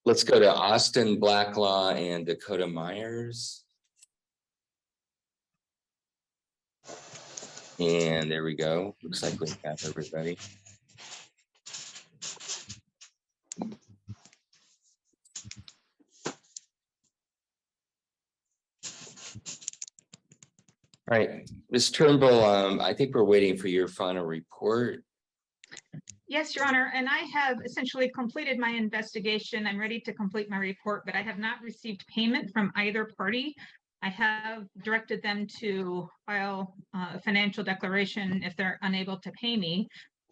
Let's go to Austin Blacklaw and Dakota Myers. And there we go. Looks like we have everybody. All right, Ms. Turnbull, I think we're waiting for your final report. Yes, Your Honor, and I have essentially completed my investigation. I'm ready to complete my report, but I have not received payment from either party. I have directed them to file a financial declaration if they're unable to pay me.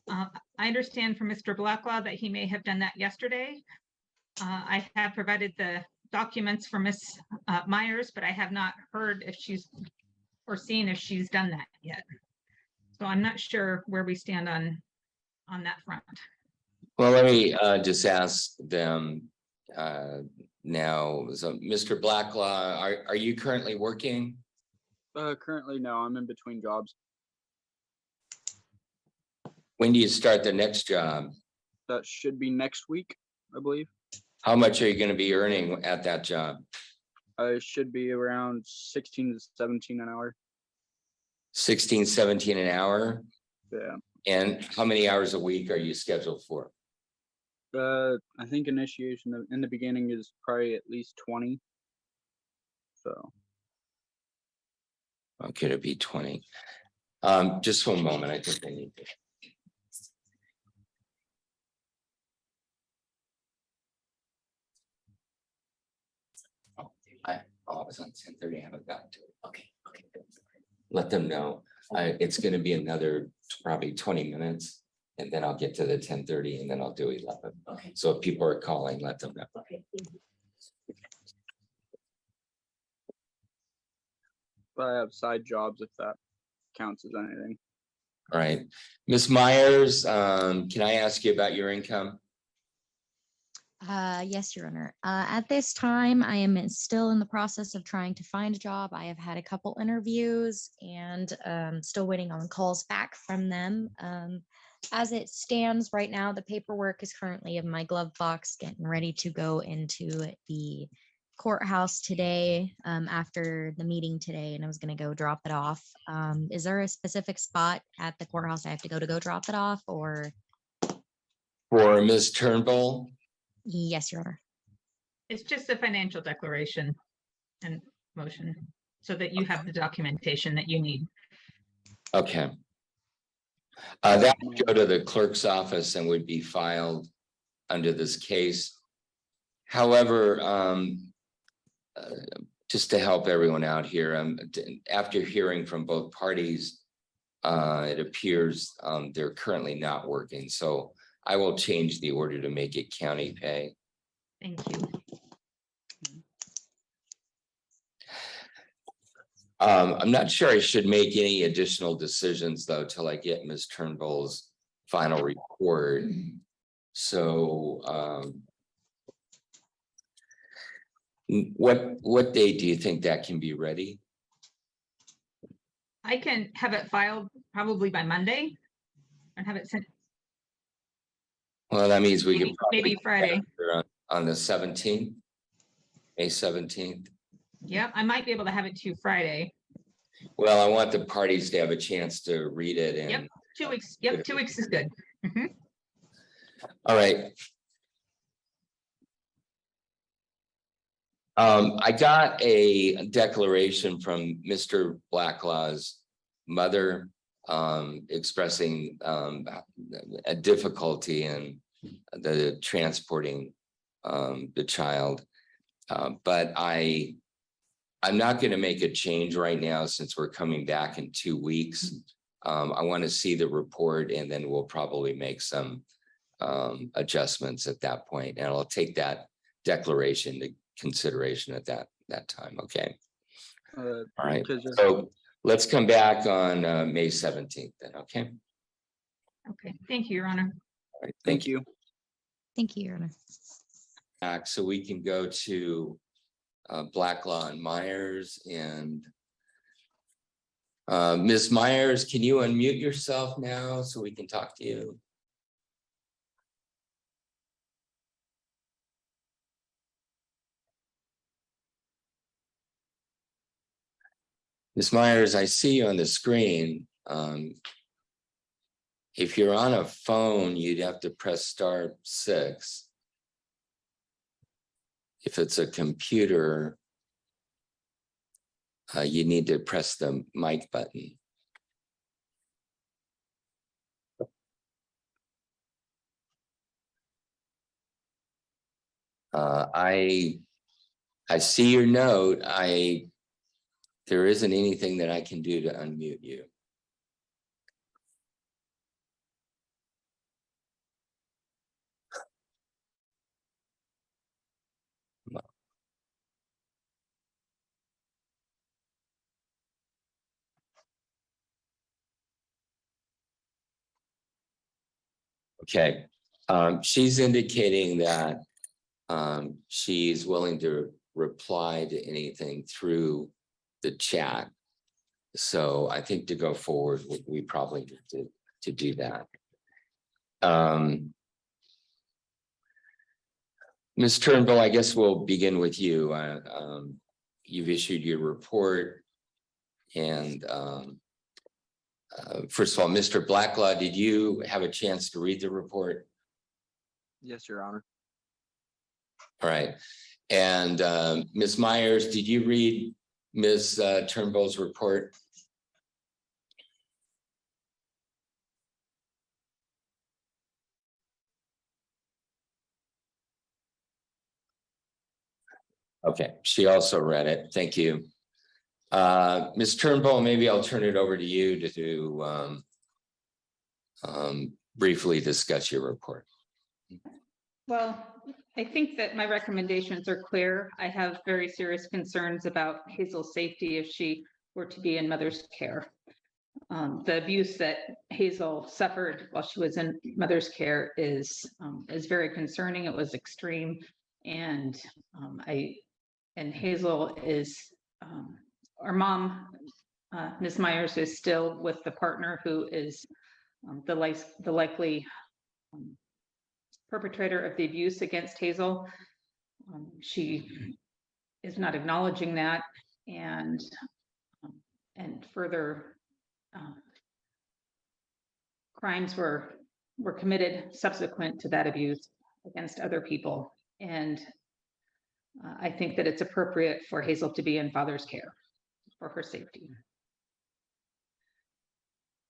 I understand from Mr. Blacklaw that he may have done that yesterday. I have provided the documents for Ms. Myers, but I have not heard if she's or seen if she's done that yet. So I'm not sure where we stand on that front. Well, let me just ask them now. So, Mr. Blacklaw, are you currently working? Currently, no. I'm in between jobs. When do you start the next job? That should be next week, I believe. How much are you going to be earning at that job? I should be around 16 to 17 an hour. 16, 17 an hour? Yeah. And how many hours a week are you scheduled for? I think initiation in the beginning is probably at least 20. So. Okay, to be 20. Just one moment. I think I need to. I was on 10:30. I haven't gotten to it. Okay. Let them know. It's going to be another probably 20 minutes, and then I'll get to the 10:30, and then I'll do 11. Okay. So if people are calling, let them know. Okay. But I have side jobs if that counts as anything. All right, Ms. Myers, can I ask you about your income? Yes, Your Honor. At this time, I am still in the process of trying to find a job. I have had a couple interviews and still waiting on calls back from them. As it stands right now, the paperwork is currently in my glove box, getting ready to go into the courthouse today after the meeting today, and I was going to go drop it off. Is there a specific spot at the courthouse I have to go drop it off, or? For Ms. Turnbull? Yes, Your Honor. It's just a financial declaration and motion so that you have the documentation that you need. Okay. That would go to the clerk's office and would be filed under this case. However, just to help everyone out here, after hearing from both parties, it appears they're currently not working. So I will change the order to make it county pay. Thank you. I'm not sure I should make any additional decisions though till I get Ms. Turnbull's final report. So what date do you think that can be ready? I can have it filed probably by Monday and have it sent. Well, that means we can maybe Friday on the 17th, May 17th. Yeah, I might be able to have it to you Friday. Well, I want the parties to have a chance to read it. And yep, 2 weeks. Yep, 2 weeks is good. Mm-hmm. All right. I got a declaration from Mr. Blacklaw's mother expressing a difficulty in the transporting the child, but I'm not going to make a change right now since we're coming back in 2 weeks. I want to see the report, and then we'll probably make some adjustments at that point, and I'll take that declaration to consideration at that time. Okay. All right. So let's come back on May 17th then. Okay. Okay. Thank you, Your Honor. All right. Thank you. Thank you, Your Honor. Back so we can go to Blacklaw and Myers, and Ms. Myers, can you unmute yourself now so we can talk to you? Ms. Myers, I see you on the screen. If you're on a phone, you'd have to press *6. If it's a computer, you need to press the mic button. I see your note. There isn't anything that I can do to unmute you. Okay, she's indicating that she's willing to reply to anything through the chat. So I think to go forward, we probably need to do that. Ms. Turnbull, I guess we'll begin with you. You've issued your report, and first of all, Mr. Blacklaw, did you have a chance to read the report? Yes, Your Honor. All right. And Ms. Myers, did you read Ms. Turnbull's report? Okay, she also read it. Thank you. Ms. Turnbull, maybe I'll turn it over to you to briefly discuss your report. Well, I think that my recommendations are clear. I have very serious concerns about Hazel's safety if she were to be in mother's care. The abuse that Hazel suffered while she was in mother's care is very concerning. It was extreme, and Hazel is our mom. Ms. Myers is still with the partner who is the likely perpetrator of the abuse against Hazel. She is not acknowledging that, and further crimes were committed subsequent to that abuse against other people. And I think that it's appropriate for Hazel to be in father's care for her safety.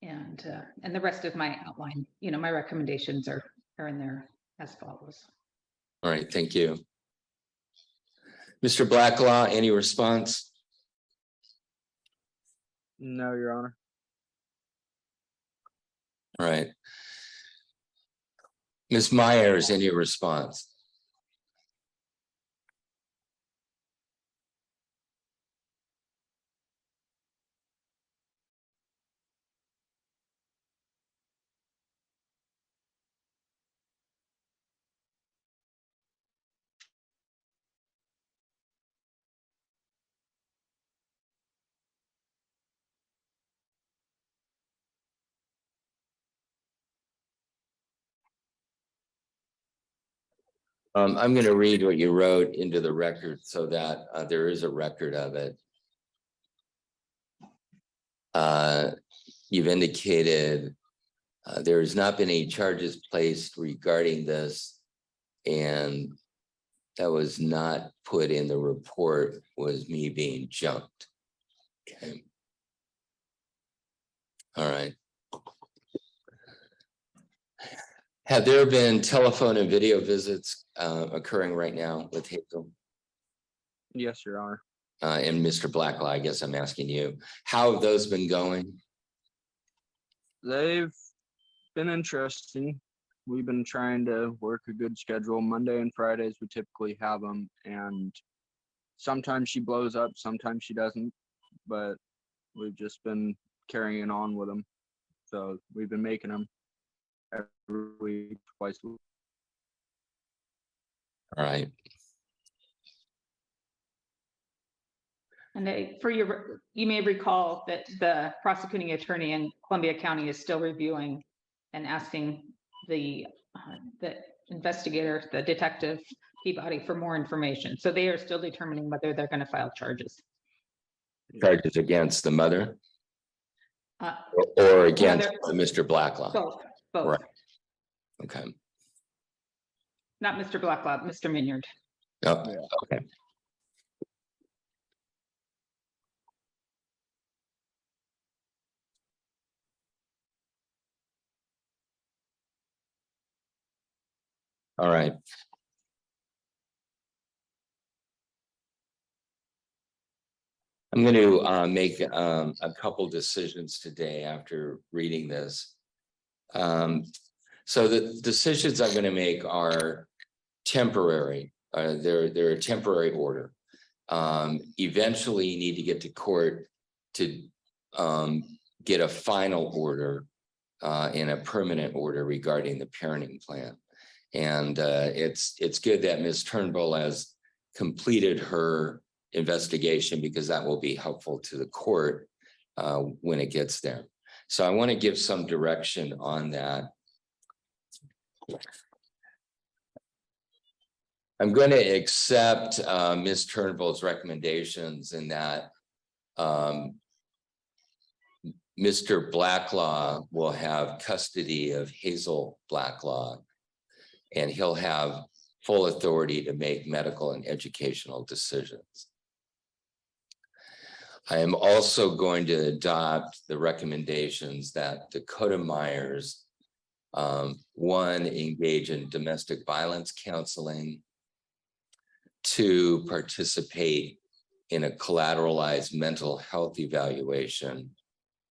And the rest of my outline, my recommendations are in there as follows. All right, thank you. Mr. Blacklaw, any response? No, Your Honor. All right. Ms. Myers, any response? I'm going to read what you wrote into the record so that there is a record of it. You've indicated there has not been any charges placed regarding this, and that was not put in the report, was me being jumped. Okay. All right. Have there been telephone and video visits occurring right now with Hazel? Yes, Your Honor. And Mr. Blacklaw, I guess I'm asking you, how have those been going? They've been interesting. We've been trying to work a good schedule. Monday and Fridays, we typically have them, and sometimes she blows up, sometimes she doesn't, but we've just been carrying on with them. So we've been making them every week, twice a week. All right. And you may recall that the prosecuting attorney in Columbia County is still reviewing and asking the investigator, the detective Peabody, for more information. So they are still determining whether they're going to file charges. charges against the mother Uh, or against Mother- Mr. Blacklaw? both, Right. Okay. not Mr. Blacklaw, Mr. Minyard. Oh, Yeah. okay. All right. I'm going to make a couple decisions today after reading this. So the decisions I'm going to make are temporary. They're a temporary order. Eventually, you need to get to court to get a final order in a permanent order regarding the parenting plan. And it's good that Ms. Turnbull has completed her investigation because that will be helpful to the court when it gets there. So I want to give some direction on that. I'm going to accept Ms. Turnbull's recommendations in that Mr. Blacklaw will have custody of Hazel Blacklaw, and he'll have full authority to make medical and educational decisions. I am also going to adopt the recommendations that Dakota Myers, one, engage in domestic violence counseling, two, participate in a collateralized mental health evaluation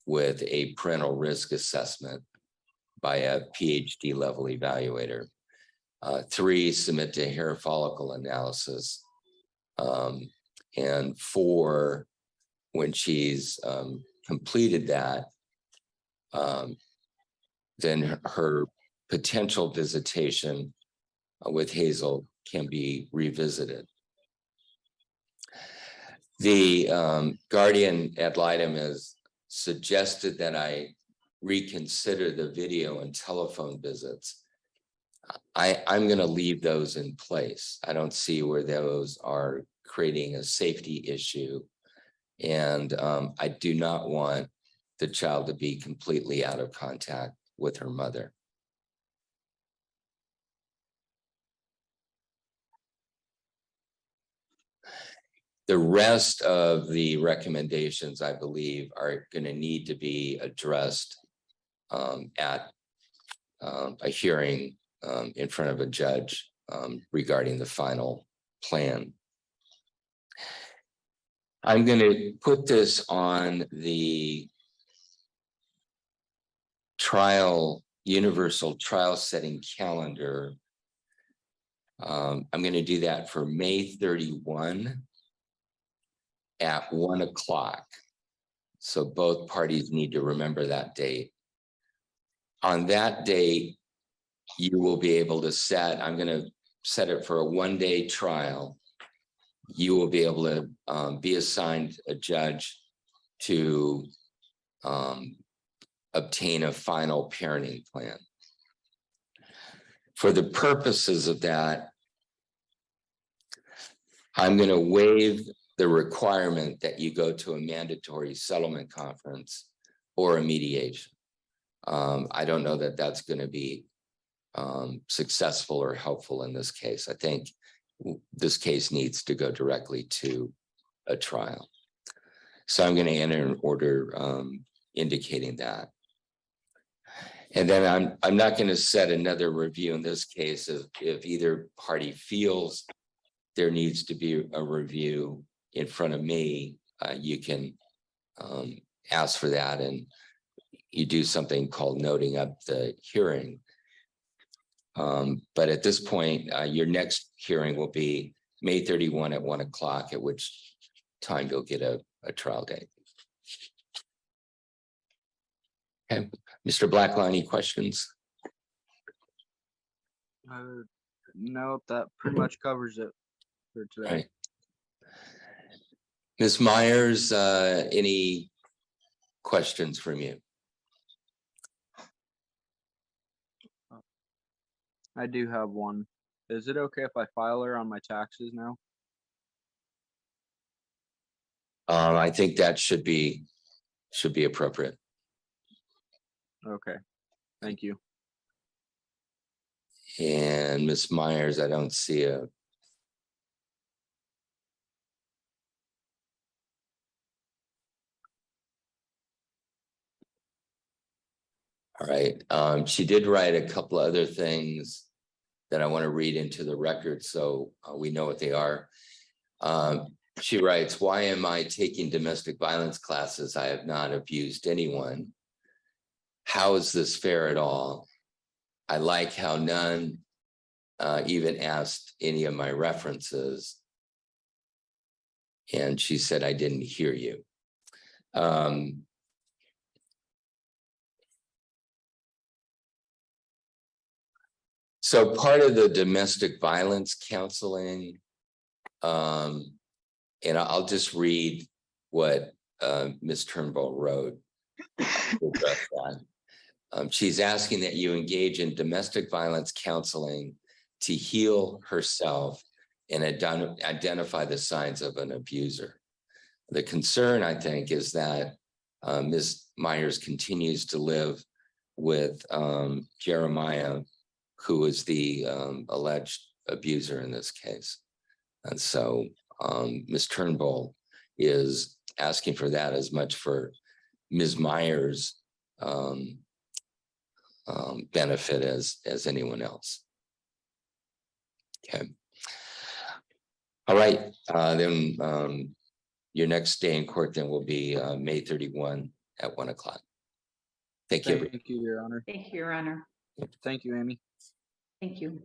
with a parental risk assessment by a PhD level evaluator. Three, submit to hair follicle analysis. And four, when she's completed that, then her potential visitation with Hazel can be revisited. The guardian ad litem has suggested that I reconsider the video and telephone visits. I'm going to leave those in place. I don't see where those are creating a safety issue. And I do not want the child to be completely out of contact with her mother. The rest of the recommendations, I believe, are going to need to be addressed at a hearing in front of a judge regarding the final plan. I'm going to put this on the universal trial setting calendar. I'm going to do that for May 31 at 1 o'clock. So both parties need to remember that date. On that date, you will be able to set, I'm going to set it for a one-day trial. You will be able to be assigned a judge to obtain a final parenting plan. For the purposes of that, I'm going to waive the requirement that you go to a mandatory settlement conference or a mediation. I don't know that that's going to be successful or helpful in this case. I think this case needs to go directly to a trial. So I'm going to enter an order indicating that. And then I'm not going to set another review in this case if either party feels there needs to be a review in front of me. You can ask for that, and you do something called noting up the hearing. But at this point, your next hearing will be May 31 at 1 o'clock, at which time you'll get a trial date. Okay, Mr. Blacklaw, any questions? No, that pretty much covers it for today. All right. Ms. Myers, any questions from you? I do have one. Is it okay if I file her on my taxes now? I think that should be appropriate. Okay, thank you. And Ms. Myers, I don't see a. All right, she did write a couple other things that I want to read into the record, so we know what they are. She writes, "Why am I taking domestic violence classes? I have not abused anyone. How is this fair at all? I like how none even asked any of my references." And she said, "I didn't hear you." So part of the domestic violence counseling, and I'll just read what Ms. Turnbull wrote to address that. She's asking that you engage in domestic violence counseling to heal herself and identify the signs of an abuser. The concern, I think, is that Ms. Myers continues to live with Jeremiah, who is the alleged abuser in this case. And so Ms. Turnbull is asking for that as much for Ms. Myers' benefit as anyone else. Okay. All right, then your next day in court then will be May 31 at 1 o'clock. Thank you. Thank you, Your Honor. Thank you, Your Honor. Thank you, Amy. Thank you.